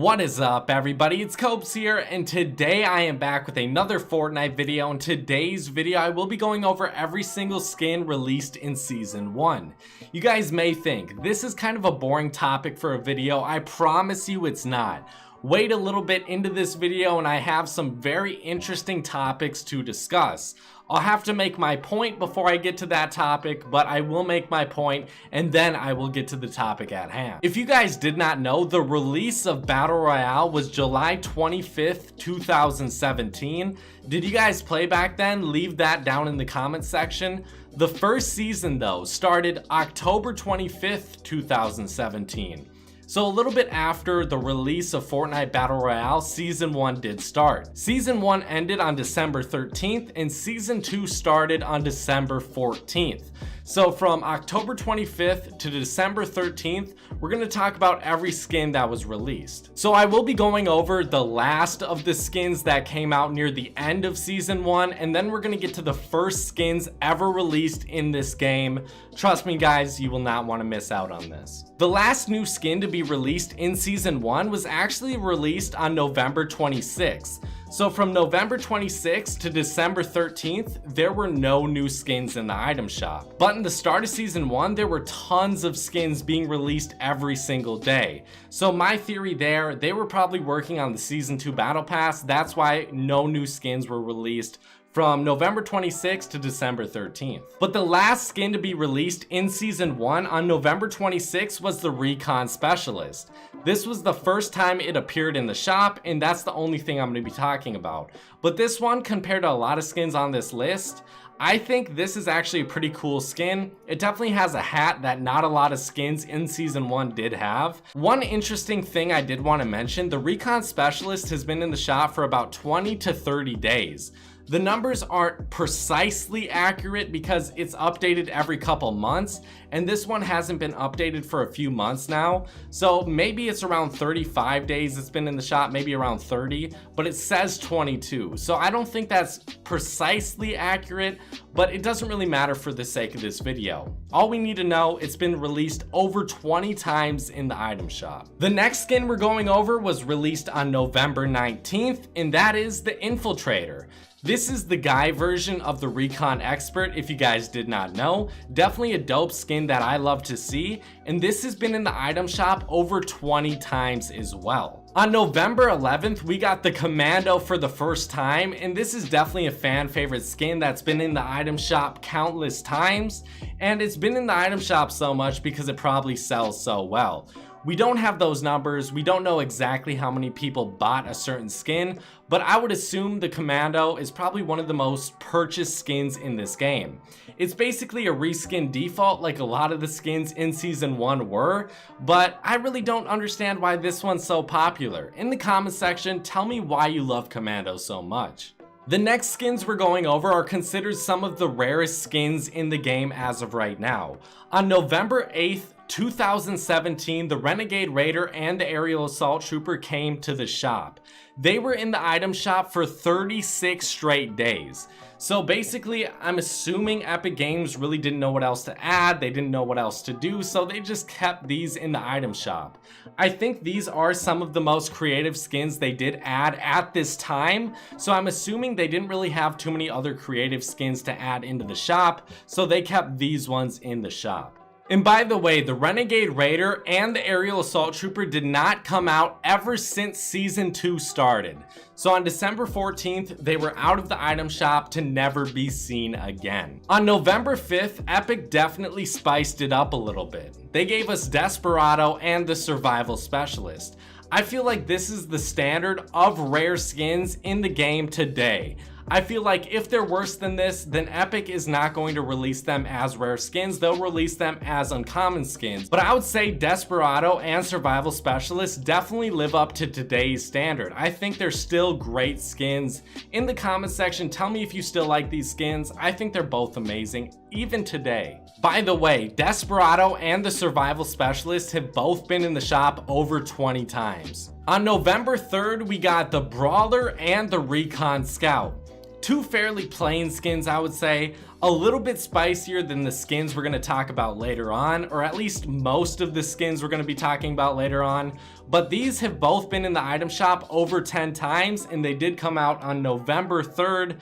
What is up, everybody? It's Copes here, and today I am back with another Fortnite video. In today's video, I will be going over every single skin released in Season 1. You guys may think, this is kind of a boring topic for a video. I promise you it's not. Wait a little bit into this video and I have some very interesting topics to discuss. I'll have to make my point before I get to that topic, but I will make my point and then I will get to the topic at hand. If you guys did not know, the release of Battle Royale was July 25th, 2017. Did you guys play back then? Leave that down in the comments section. The first season though started October 25th, 2017. So a little bit after the release of Fortnite Battle Royale, Season 1 did start. Season 1 ended on December 13th and Season 2 started on December 14th. So from October 25th to December 13th, we're going to talk about every skin that was released. So I will be going over the last of the skins that came out near the end of Season 1, and then we're going to get to the first skins ever released in this game. Trust me guys, you will not want to miss out on this. The last new skin to be released in Season 1 was actually released on November 26th. So from November 26th to December 13th, there were no new skins in the item shop. But in the start of Season 1, there were tons of skins being released every single day. So my theory there, they were probably working on the Season 2 Battle Pass. That's why no new skins were released from November 26th to December 13th. But the last skin to be released in Season 1 on November 26th was the Recon Specialist. This was the first time it appeared in the shop, and that's the only thing I'm going to be talking about. But this one, compared to a lot of skins on this list, I think this is actually a pretty cool skin. It definitely has a hat that not a lot of skins in Season 1 did have. One interesting thing I did want to mention, the Recon Specialist has been in the shop for about 20 to 30 days. The numbers aren't precisely accurate because it's updated every couple months, and this one hasn't been updated for a few months now. So maybe it's around 35 days it's been in the shop, maybe around 30, but it says 22. So I don't think that's precisely accurate, but it doesn't really matter for the sake of this video. All we need to know, it's been released over 20 times in the item shop. The next skin we're going over was released on November 19th, and that is the Infiltrator. This is the guy version of the Recon Expert, if you guys did not know. Definitely a dope skin that I love to see, and this has been in the item shop over 20 times as well. On November 11th, we got the Commando for the first time, and this is definitely a fan favorite skin that's been in the item shop countless times, and it's been in the item shop so much because it probably sells so well. We don't have those numbers, we don't know exactly how many people bought a certain skin, but I would assume the Commando is probably one of the most purchased skins in this game. It's basically a reskin default like a lot of the skins in Season 1 were, but I really don't understand why this one's so popular. In the comment section, tell me why you love Commando so much. The next skins we're going over are considered some of the rarest skins in the game as of right now. On November 8th, 2017, the Renegade Raider and the Aerial Assault Trooper came to the shop. They were in the item shop for 36 straight days. So basically, I'm assuming Epic Games really didn't know what else to add, they didn't know what else to do, so they just kept these in the item shop. I think these are some of the most creative skins they did add at this time, so I'm assuming they didn't really have too many other creative skins to add into the shop, so they kept these ones in the shop. And by the way, the Renegade Raider and the Aerial Assault Trooper did not come out ever since Season 2 started. So on December 14th, they were out of the item shop to never be seen again. On November 5th, Epic definitely spiced it up a little bit. They gave us Desperado and the Survival Specialist. I feel like this is the standard of rare skins in the game today. I feel like if they're worse than this, then Epic is not going to release them as rare skins. They'll release them as uncommon skins. But I would say Desperado and Survival Specialist definitely live up to today's standard. I think they're still great skins. In the comment section, tell me if you still like these skins. I think they're both amazing, even today. By the way, Desperado and the Survival Specialist have both been in the shop over 20 times. On November 3rd, we got the Brawler and the Recon Scout. Two fairly plain skins, I would say, a little bit spicier than the skins we're going to talk about later on, or at least most of the skins we're going to be talking about later on. But these have both been in the item shop over 10 times, and they did come out on November 3rd.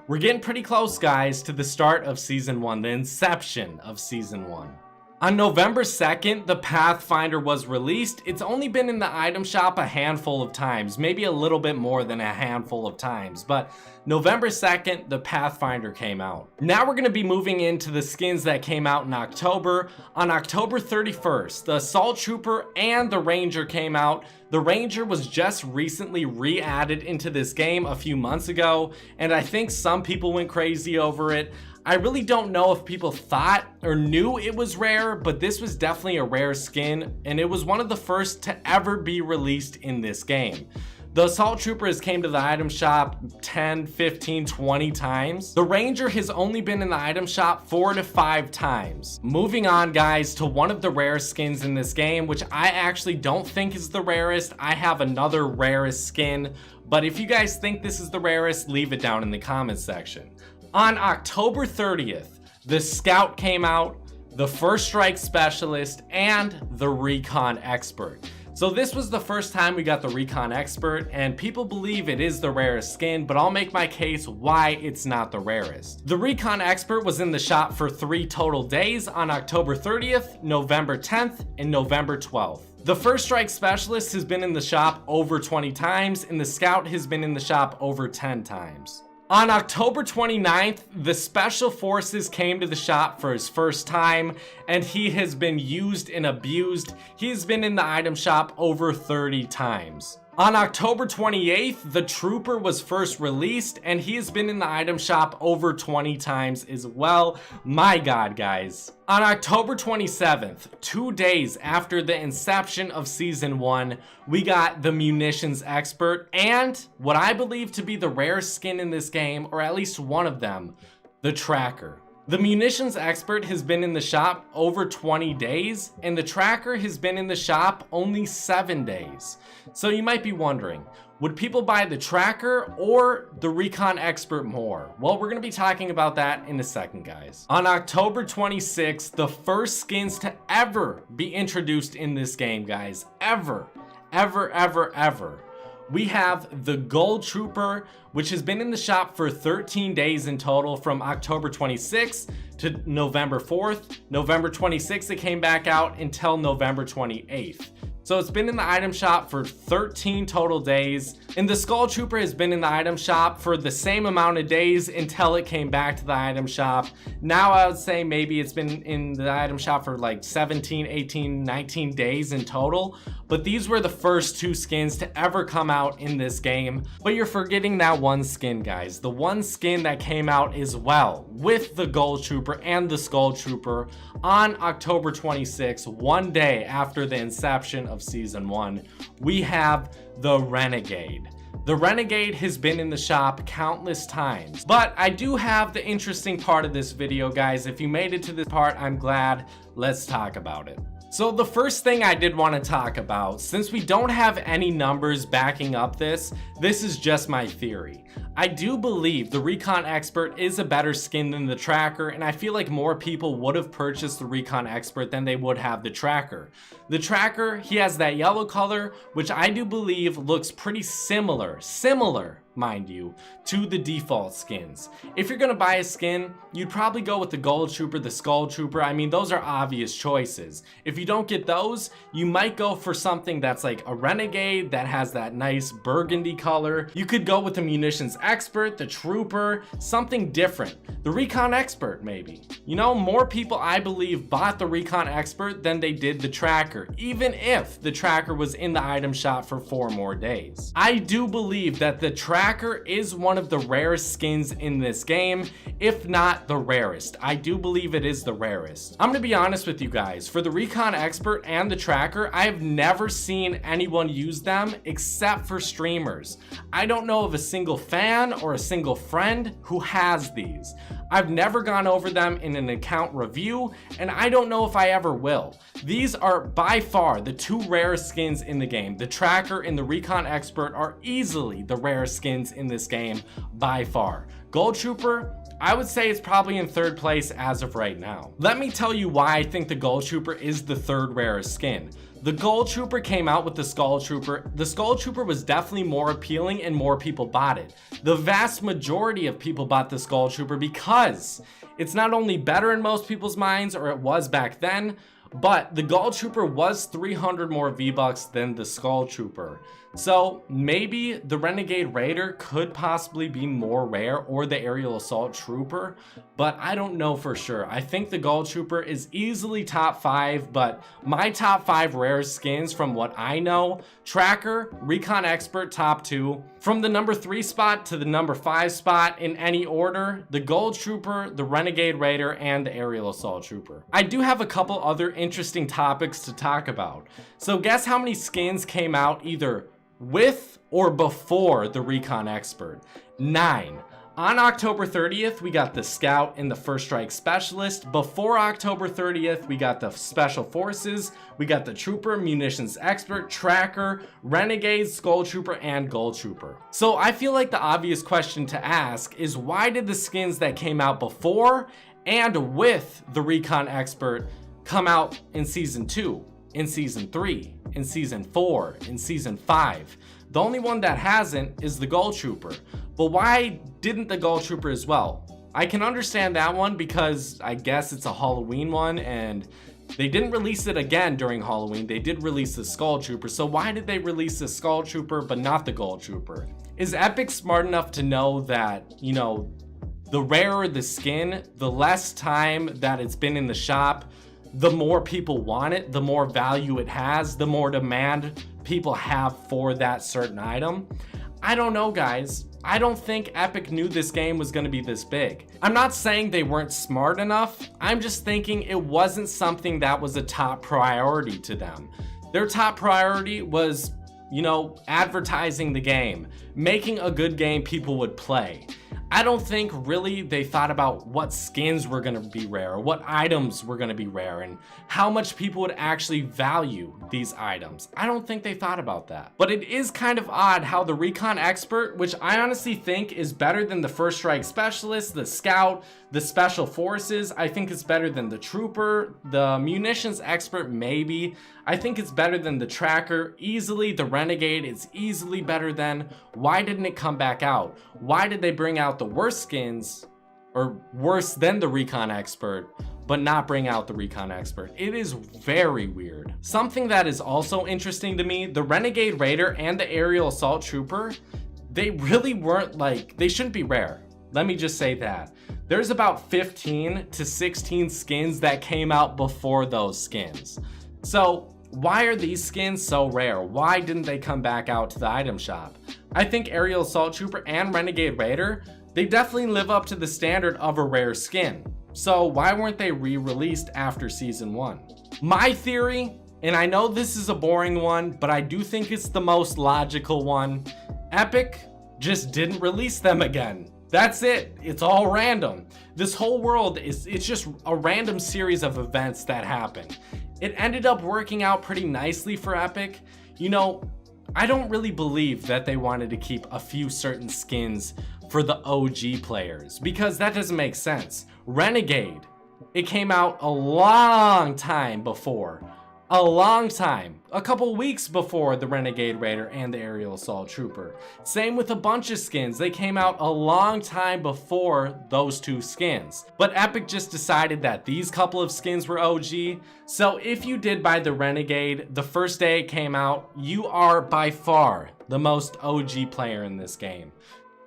We're getting pretty close, guys, to the start of Season 1, the inception of Season 1. On November 2nd, the Pathfinder was released. It's only been in the item shop a handful of times, maybe a little bit more than a handful of times, but November 2nd, the Pathfinder came out. Now we're going to be moving into the skins that came out in October. On October 31st, the Assault Trooper and the Ranger came out. The Ranger was just recently re-added into this game a few months ago, and I think some people went crazy over it. I really don't know if people thought or knew it was rare, but this was definitely a rare skin, and it was one of the first to ever be released in this game. The Assault Trooper has came to the item shop 10, 15, 20 times. The Ranger has only been in the item shop 4 to 5 times. Moving on, guys, to one of the rare skins in this game, which I actually don't think is the rarest. I have another rarest skin, but if you guys think this is the rarest, leave it down in the comments section. On October 30th, the Scout came out, the First Strike Specialist, and the Recon Expert. So this was the first time we got the Recon Expert, and people believe it is the rarest skin, but I'll make my case why it's not the rarest. The Recon Expert was in the shop for 3 total days on October 30th, November 10th, and November 12th. The First Strike Specialist has been in the shop over 20 times, and the Scout has been in the shop over 10 times. On October 29th, the Special Forces came to the shop for his first time, and he has been used and abused. He's been in the item shop over 30 times. On October 28th, the Trooper was first released, and he has been in the item shop over 20 times as well. My God, guys. On October 27th, 2 days after the inception of Season 1, we got the Munitions Expert, and what I believe to be the rarest skin in this game, or at least one of them, the Tracker. The Munitions Expert has been in the shop over 20 days, and the Tracker has been in the shop only 7 days. So you might be wondering, would people buy the Tracker or the Recon Expert more? Well, we're going to be talking about that in a second, guys. On October 26th, the first skins to ever be introduced in this game, guys. Ever. We have the Gold Trooper, which has been in the shop for 13 days in total from October 26th to November 4th. November 26th, it came back out until November 28th. So it's been in the item shop for 13 total days. And the Skull Trooper has been in the item shop for the same amount of days until it came back to the item shop. Now I would say maybe it's been in the item shop for like 17, 18, 19 days in total. But these were the first 2 skins to ever come out in this game. But you're forgetting that one skin, guys. The one skin that came out as well with the Gold Trooper and the Skull Trooper on October 26th, 1 day after the inception of Season 1, we have the Renegade. The Renegade has been in the shop countless times, but I do have the interesting part of this video, guys. If you made it to this part, I'm glad. Let's talk about it. So the first thing I did want to talk about, since we don't have any numbers backing up this is just my theory. I do believe the Recon Expert is a better skin than the Tracker, and I feel like more people would have purchased the Recon Expert than they would have the Tracker. The Tracker, he has that yellow color, which I do believe looks pretty similar, mind you, to the default skins. If you're gonna buy a skin, you'd probably go with the Gold Trooper, the Skull Trooper. I mean, those are obvious choices. If you don't get those, you might go for something that's like a Renegade that has that nice burgundy color. You could go with the Munitions Expert, the Trooper, something different. The Recon Expert, maybe. You know, more people, I believe, bought the Recon Expert than they did the Tracker, even if the Tracker was in the item shop for 4 more days. I do believe that the Tracker is one of the rarest skins in this game, if not the rarest. I do believe it is the rarest. I'm gonna be honest with you guys, for the Recon Expert and the Tracker, I've never seen anyone use them except for streamers. I don't know of a single fan or a single friend who has these. I've never gone over them in an account review, and I don't know if I ever will. These are by far the two rarest skins in the game. The Tracker and the Recon Expert are easily the rarest skins in this game by far. Gold Trooper, I would say it's probably in third place as of right now. Let me tell you why I think the Gold Trooper is the third rarest skin. The Gold Trooper came out with the Skull Trooper. The Skull Trooper was definitely more appealing and more people bought it. The vast majority of people bought the Skull Trooper because it's not only better in most people's minds, or it was back then, but the Gold Trooper was 300 more V-Bucks than the Skull Trooper. So maybe the Renegade Raider could possibly be more rare, or the Aerial Assault Trooper, but I don't know for sure. I think the Gold Trooper is easily top 5, but my top 5 rare skins from what I know: Tracker, Recon Expert top 2. From the number 3 spot to the number 5 spot in any order, the Gold Trooper, the Renegade Raider, and the Aerial Assault Trooper. I do have a couple other interesting topics to talk about. So guess how many skins came out either with or before the Recon Expert? 9. On October 30th, we got the Scout and the First Strike Specialist. Before October 30th, we got the Special Forces, we got the Trooper, Munitions Expert, Tracker, Renegade, Skull Trooper, and Gold Trooper. So I feel like the obvious question to ask is, why did the skins that came out before and with the Recon Expert come out in Season 2, in Season 3, in Season 4, in Season 5? The only one that hasn't is the Gold Trooper. But why didn't the Gold Trooper as well? I can understand that one because I guess it's a Halloween one, and they didn't release it again during Halloween. They did release the Skull Trooper, so why did they release the Skull Trooper but not the Gold Trooper? Is Epic smart enough to know that, you know, the rarer the skin, the less time that it's been in the shop, the more people want it, the more value it has, the more demand people have for that certain item? I don't know, guys. I don't think Epic knew this game was going to be this big. I'm not saying they weren't smart enough. I'm just thinking it wasn't something that was a top priority to them. Their top priority was, you know, advertising the game, making a good game people would play. I don't think really they thought about what skins were going to be rare, or what items were going to be rare, and how much people would actually value these items. I don't think they thought about that. But it is kind of odd how the Recon Expert, which I honestly think is better than the First Strike Specialist, the Scout, the Special Forces, I think it's better than the Trooper, the Munitions Expert maybe, I think it's better than the Tracker, easily the Renegade is easily better than. Why didn't it come back out? Why did they bring out the worst skins, or worse than the Recon Expert, but not bring out the Recon Expert? It is very weird. Something that is also interesting to me, the Renegade Raider and the Aerial Assault Trooper, they really weren't like, they shouldn't be rare. Let me just say that. There's about 15 to 16 skins that came out before those skins. So why are these skins so rare? Why didn't they come back out to the item shop? I think Aerial Assault Trooper and Renegade Raider, they definitely live up to the standard of a rare skin. So why weren't they re-released after Season 1? My theory, and I know this is a boring one, but I do think it's the most logical one, Epic just didn't release them again. That's it. It's all random. This whole world it's just a random series of events that happen. It ended up working out pretty nicely for Epic. You know, I don't really believe that they wanted to keep a few certain skins for the OG players, because that doesn't make sense. Renegade, it came out a long time before. A long time. A couple weeks before the Renegade Raider and the Aerial Assault Trooper. Same with a bunch of skins. They came out a long time before those two skins. But Epic just decided that these couple of skins were OG. So if you did buy the Renegade the first day it came out, you are by far the most OG player in this game.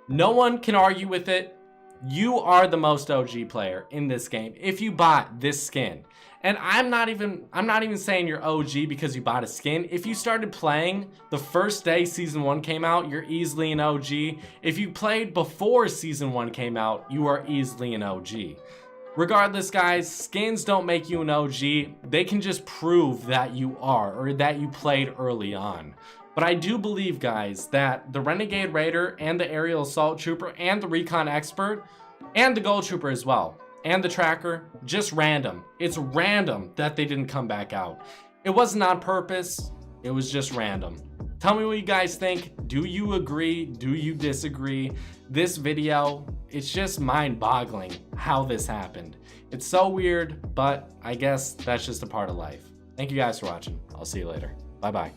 No one can argue with it. You are the most OG player in this game if you bought this skin. And I'm not even saying you're OG because you bought a skin. If you started playing the first day Season 1 came out, you're easily an OG. If you played before Season 1 came out, you are easily an OG. Regardless, guys, skins don't make you an OG. They can just prove that you are, or that you played early on. But I do believe, guys, that the Renegade Raider and the Aerial Assault Trooper and the Recon Expert, And the Gold Trooper as well. And the Tracker, just random. It's random that they didn't come back out. It wasn't on purpose, it was just random. Tell me what you guys think. Do you agree? Do you disagree? This video, it's just mind-boggling how this happened. It's so weird, but I guess that's just a part of life. Thank you guys for watching. I'll see you later. Bye-bye.